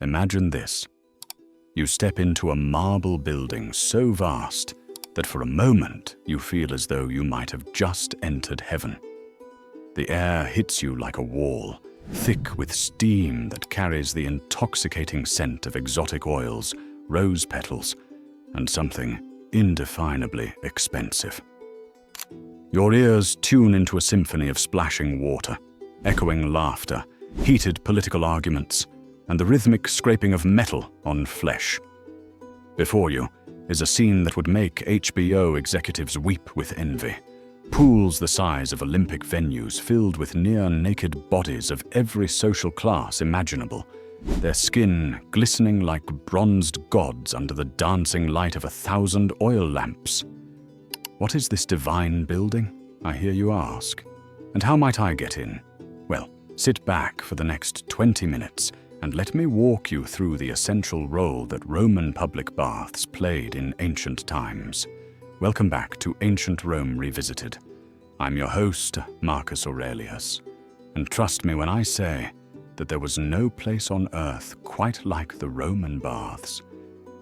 Imagine this. You step into a marble building so vast that for a moment you feel as though you might have just entered heaven. The air hits you like a wall, thick with steam that carries the intoxicating scent of exotic oils, rose petals, and something indefinably expensive. Your ears tune into a symphony of splashing water, echoing laughter, heated political arguments, and the rhythmic scraping of metal on flesh. Before you is a scene that would make HBO executives weep with envy. Pools the size of Olympic venues filled with near-naked bodies of every social class imaginable, their skin glistening like bronzed gods under the dancing light of 1,000 oil lamps. What is this divine building, I hear you ask? And how might I get in? Well, sit back for the next 20 minutes and let me walk you through the essential role that Roman public baths played in ancient times. Welcome back to Ancient Rome Revisited. I'm your host, Marcus Aurelius, and trust me when I say that there was no place on earth quite like the Roman baths,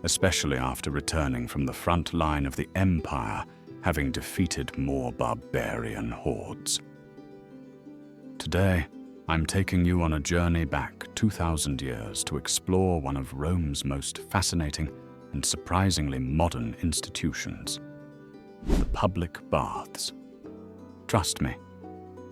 especially after returning from the front line of the empire, having defeated more barbarian hordes. Today, I'm taking you on a journey back 2,000 years to explore one of Rome's most fascinating and surprisingly modern institutions, the public baths. Trust me,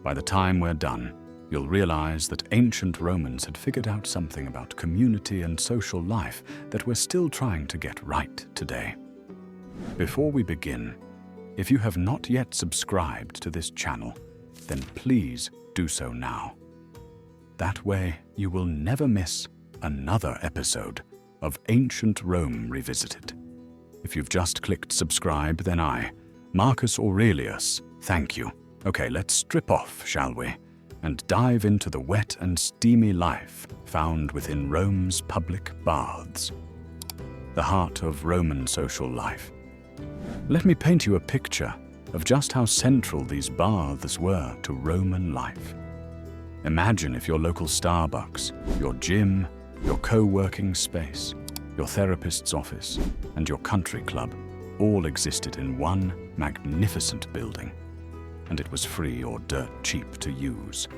by the time we're done, you'll realize that ancient Romans had figured out something about community and social life that we're still trying to get right today. Before we begin, if you have not yet subscribed to this channel, then please do so now. That way, you will never miss another episode of Ancient Rome Revisited. If you've just clicked subscribe, then I, Marcus Aurelius, thank you. Okay, let's strip off, shall we, and dive into the wet and steamy life found within Rome's public baths, the heart of Roman social life. Let me paint you a picture of just how central these baths were to Roman life. Imagine if your local Starbucks, your gym, your co-working space, your therapist's office, and your country club all existed in one magnificent building, and it was free or dirt cheap to use.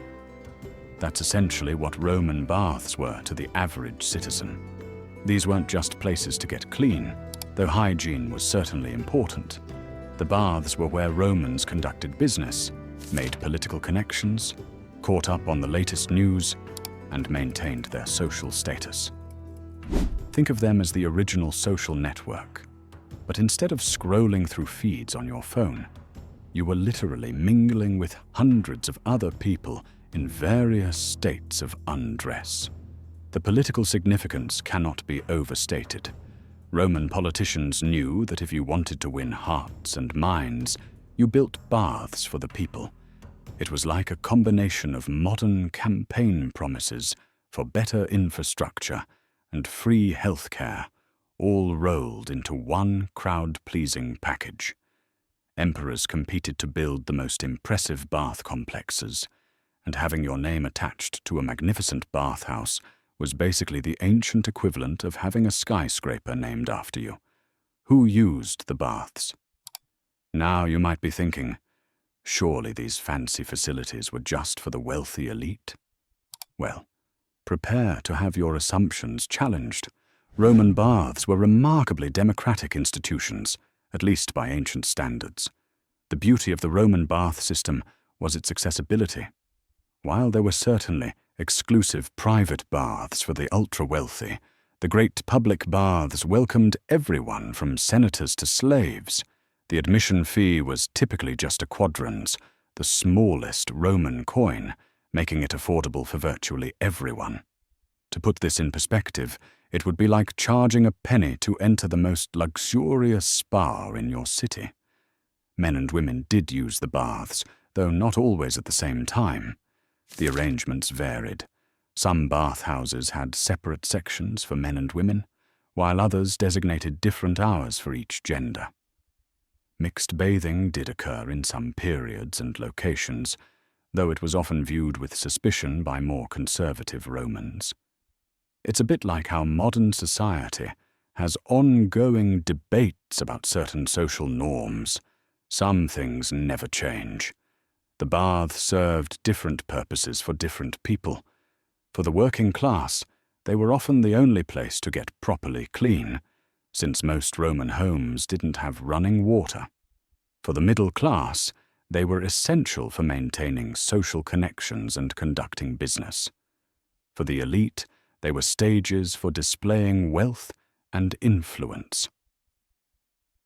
That's essentially what Roman baths were to the average citizen. These weren't just places to get clean, though hygiene was certainly important. The baths were where Romans conducted business, made political connections, caught up on the latest news, and maintained their social status. Think of them as the original social network, but instead of scrolling through feeds on your phone, you were literally mingling with hundreds of other people in various states of undress. The political significance cannot be overstated. Roman politicians knew that if you wanted to win hearts and minds, you built baths for the people. It was like a combination of modern campaign promises for better infrastructure and free healthcare, all rolled into one crowd-pleasing package. Emperors competed to build the most impressive bath complexes, and having your name attached to a magnificent bathhouse was basically the ancient equivalent of having a skyscraper named after you. Who used the baths? Now you might be thinking, surely these fancy facilities were just for the wealthy elite? Well, prepare to have your assumptions challenged. Roman baths were remarkably democratic institutions, at least by ancient standards. The beauty of the Roman bath system was its accessibility. While there were certainly exclusive private baths for the ultra-wealthy, the great public baths welcomed everyone from senators to slaves. The admission fee was typically just a quadrans, the smallest Roman coin, making it affordable for virtually everyone. To put this in perspective, it would be like charging a penny to enter the most luxurious spa in your city. Men and women did use the baths, though not always at the same time. The arrangements varied. Some bathhouses had separate sections for men and women, while others designated different hours for each gender. Mixed bathing did occur in some periods and locations, though it was often viewed with suspicion by more conservative Romans. It's a bit like how modern society has ongoing debates about certain social norms. Some things never change. The bath served different purposes for different people. For the working class, they were often the only place to get properly clean, since most Roman homes didn't have running water. For the middle class, they were essential for maintaining social connections and conducting business. For the elite, they were stages for displaying wealth and influence.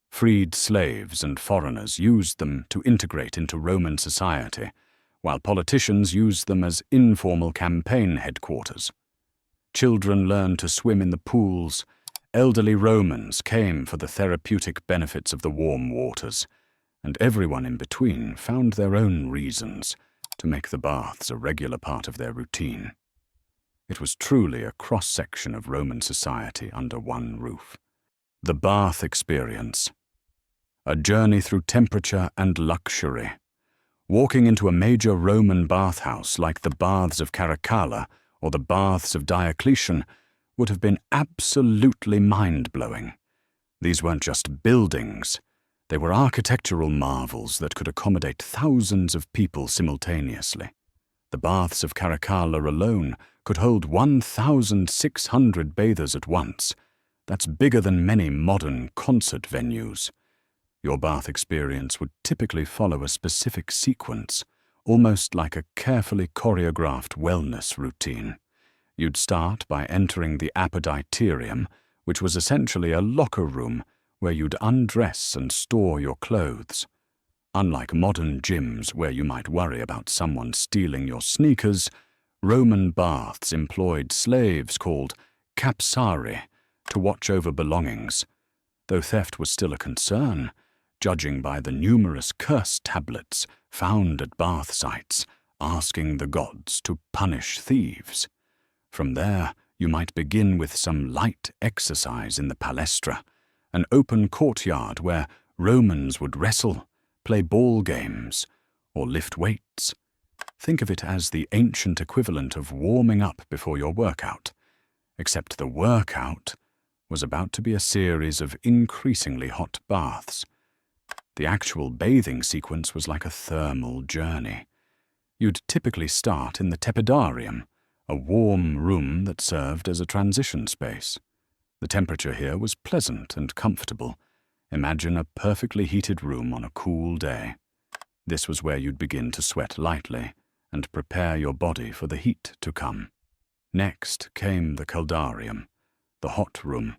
Freed slaves and foreigners used them to integrate into Roman society, while politicians used them as informal campaign headquarters. Children learned to swim in the pools. Elderly Romans came for the therapeutic benefits of the warm waters, and everyone in between found their own reasons to make the baths a regular part of their routine. It was truly a cross-section of Roman society under one roof. The bath experience. A journey through temperature and luxury. Walking into a major Roman bathhouse like the Baths of Caracalla or the Baths of Diocletian would have been absolutely mind-blowing. These weren't just buildings. They were architectural marvels that could accommodate thousands of people simultaneously. The Baths of Caracalla alone could hold 1,600 bathers at once. That's bigger than many modern concert venues. Your bath experience would typically follow a specific sequence, almost like a carefully choreographed wellness routine. You'd start by entering the apoditerium, which was essentially a locker room where you'd undress and store your clothes. Unlike modern gyms where you might worry about someone stealing your sneakers, Roman baths employed slaves called capsari to watch over belongings, though theft was still a concern, judging by the numerous curse tablets found at bath sites asking the gods to punish thieves. From there, you might begin with some light exercise in the palestra, an open courtyard where Romans would wrestle, play ball games, or lift weights. Think of it as the ancient equivalent of warming up before your workout, except the workout was about to be a series of increasingly hot baths. The actual bathing sequence was like a thermal journey. You'd typically start in the tepidarium, a warm room that served as a transition space. The temperature here was pleasant and comfortable. Imagine a perfectly heated room on a cool day. This was where you'd begin to sweat lightly and prepare your body for the heat to come. Next came the caldarium, the hot room,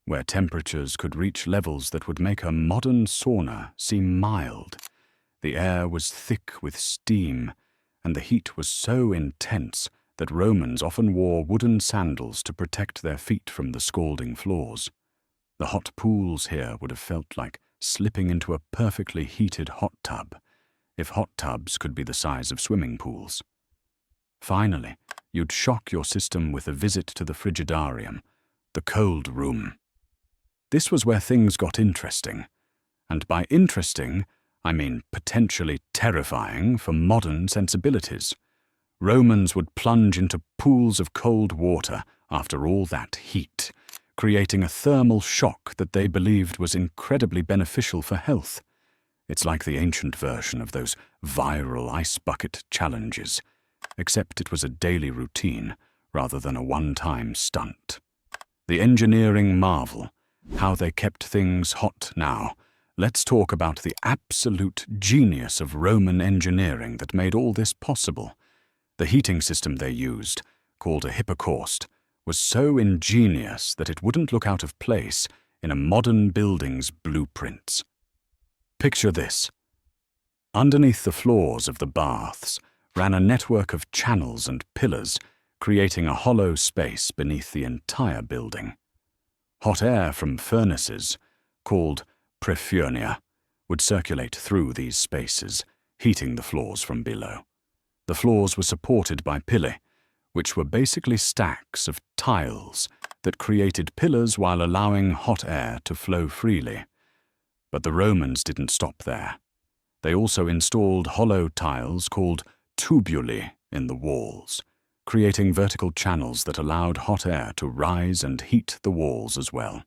where temperatures could reach levels that would make a modern sauna seem mild. The air was thick with steam, and the heat was so intense that Romans often wore wooden sandals to protect their feet from the scalding floors. The hot pools here would have felt like slipping into a perfectly heated hot tub, if hot tubs could be the size of swimming pools. Finally, you'd shock your system with a visit to the frigidarium, the cold room. This was where things got interesting, and by interesting, I mean potentially terrifying for modern sensibilities. Romans would plunge into pools of cold water after all that heat, creating a thermal shock that they believed was incredibly beneficial for health. It's like the ancient version of those viral ice bucket challenges, except it was a daily routine rather than a one-time stunt. The engineering marvel, how they kept things hot now. Let's talk about the absolute genius of Roman engineering that made all this possible. The heating system they used, called a hypocaust, was so ingenious that it wouldn't look out of place in a modern building's blueprints. Picture this. Underneath the floors of the baths ran a network of channels and pillars, creating a hollow space beneath the entire building. Hot air from furnaces, called prefurnia, would circulate through these spaces, heating the floors from below. The floors were supported by pillae, which were basically stacks of tiles that created pillars while allowing hot air to flow freely. But the Romans didn't stop there. They also installed hollow tiles called tubuli in the walls, creating vertical channels that allowed hot air to rise and heat the walls as well.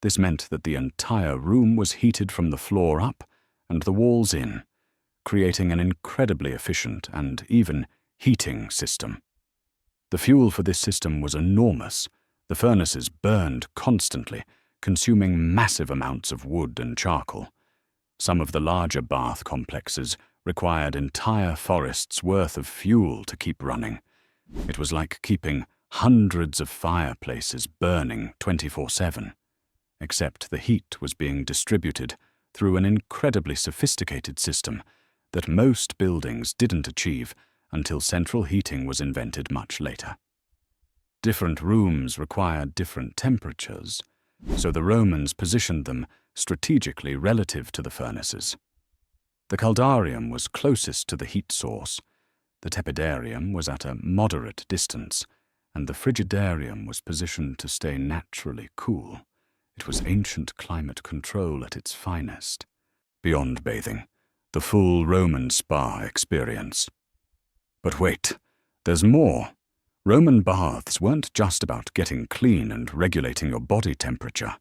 This meant that the entire room was heated from the floor up and the walls in, creating an incredibly efficient and even heating system. The fuel for this system was enormous. The furnaces burned constantly, consuming massive amounts of wood and charcoal. Some of the larger bath complexes required entire forests' worth of fuel to keep running. It was like keeping hundreds of fireplaces burning 24/7, except the heat was being distributed through an incredibly sophisticated system that most buildings didn't achieve until central heating was invented much later. Different rooms required different temperatures, so the Romans positioned them strategically relative to the furnaces. The caldarium was closest to the heat source, the tepidarium was at a moderate distance, and the frigidarium was positioned to stay naturally cool. It was ancient climate control at its finest. Beyond bathing, the full Roman spa experience. But wait, there's more. Roman baths weren't just about getting clean and regulating your body temperature.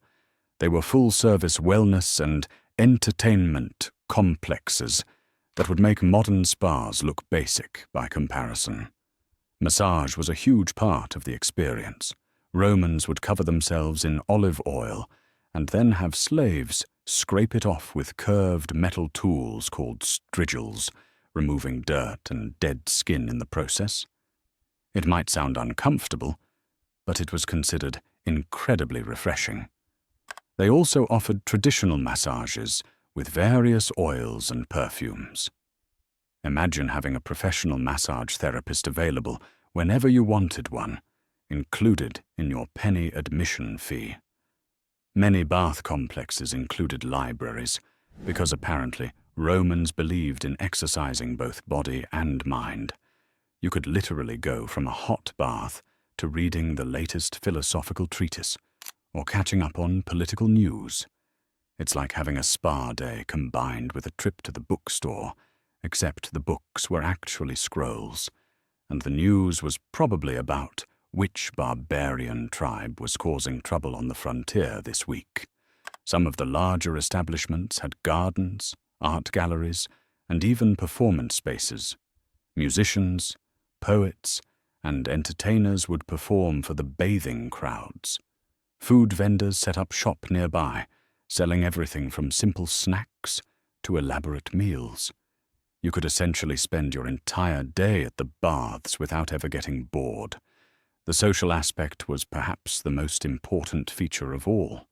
They were full-service wellness and entertainment complexes that would make modern spas look basic by comparison. Massage was a huge part of the experience. Romans would cover themselves in olive oil and then have slaves scrape it off with curved metal tools called strigils, removing dirt and dead skin in the process. It might sound uncomfortable, but it was considered incredibly refreshing. They also offered traditional massages with various oils and perfumes. Imagine having a professional massage therapist available whenever you wanted one, included in your penny admission fee. Many bath complexes included libraries, because apparently Romans believed in exercising both body and mind. You could literally go from a hot bath to reading the latest philosophical treatise or catching up on political news. It's like having a spa day combined with a trip to the bookstore, except the books were actually scrolls, and the news was probably about which barbarian tribe was causing trouble on the frontier this week. Some of the larger establishments had gardens, art galleries, and even performance spaces. Musicians, poets, and entertainers would perform for the bathing crowds. Food vendors set up shop nearby, selling everything from simple snacks to elaborate meals. You could essentially spend your entire day at the baths without ever getting bored. The social aspect was perhaps the most important feature of all.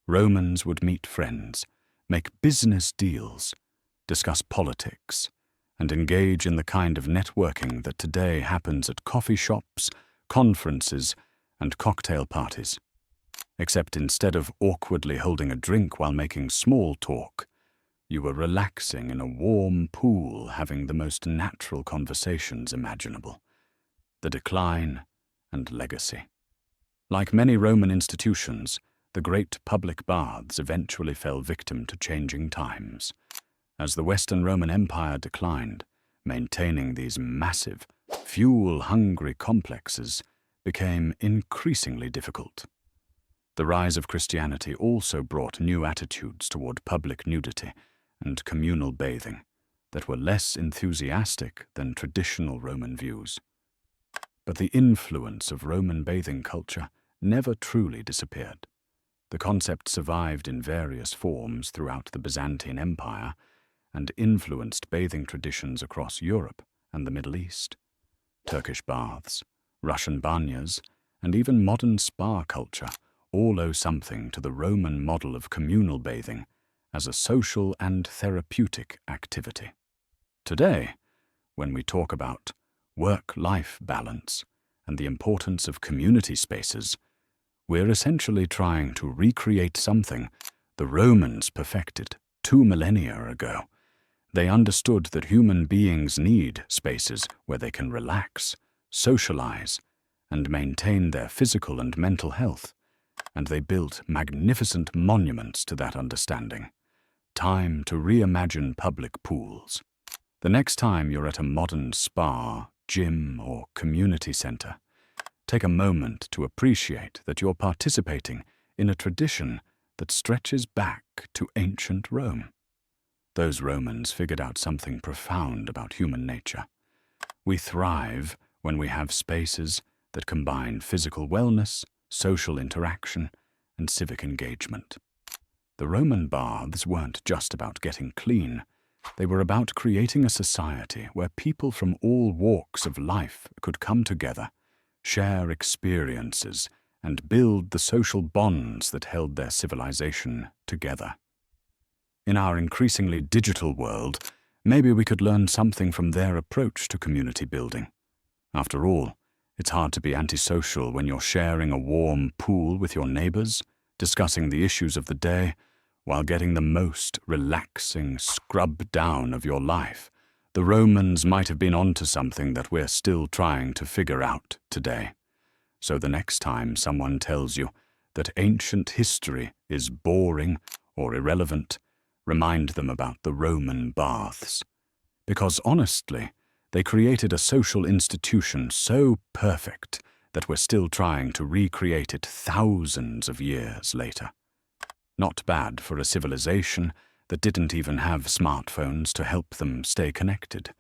Romans would meet friends, make business deals, discuss politics, and engage in the kind of networking that today happens at coffee shops, conferences, and cocktail parties. Except instead of awkwardly holding a drink while making small talk, you were relaxing in a warm pool having the most natural conversations imaginable. The decline and legacy. Like many Roman institutions, the great public baths eventually fell victim to changing times. As the Western Roman Empire declined, maintaining these massive, fuel-hungry complexes became increasingly difficult. The rise of Christianity also brought new attitudes toward public nudity and communal bathing that were less enthusiastic than traditional Roman views. But the influence of Roman bathing culture never truly disappeared. The concept survived in various forms throughout the Byzantine Empire and influenced bathing traditions across Europe and the Middle East. Turkish baths, Russian banyas, and even modern spa culture all owe something to the Roman model of communal bathing as a social and therapeutic activity. Today, when we talk about work-life balance and the importance of community spaces, we're essentially trying to recreate something the Romans perfected 2 millennia ago. They understood that human beings need spaces where they can relax, socialize, and maintain their physical and mental health, and they built magnificent monuments to that understanding. Time to reimagine public pools. The next time you're at a modern spa, gym or community center, take a moment to appreciate that you're participating in a tradition that stretches back to ancient Rome. Those Romans figured out something profound about human nature. We thrive when we have spaces that combine physical wellness, social interaction, and civic engagement. The Roman baths weren't just about getting clean. They were about creating a society where people from all walks of life could come together, share experiences, and build the social bonds that held their civilization together. In our increasingly digital world, maybe we could learn something from their approach to community building. After all, it's hard to be antisocial when you're sharing a warm pool with your neighbors, discussing the issues of the day, while getting the most relaxing scrub down of your life. The Romans might have been onto something that we're still trying to figure out today. So the next time someone tells you that ancient history is boring or irrelevant, remind them about the Roman baths. Because honestly, they created a social institution so perfect that we're still trying to recreate it thousands of years later. Not bad for a civilization that didn't even have smartphones to help them stay connected.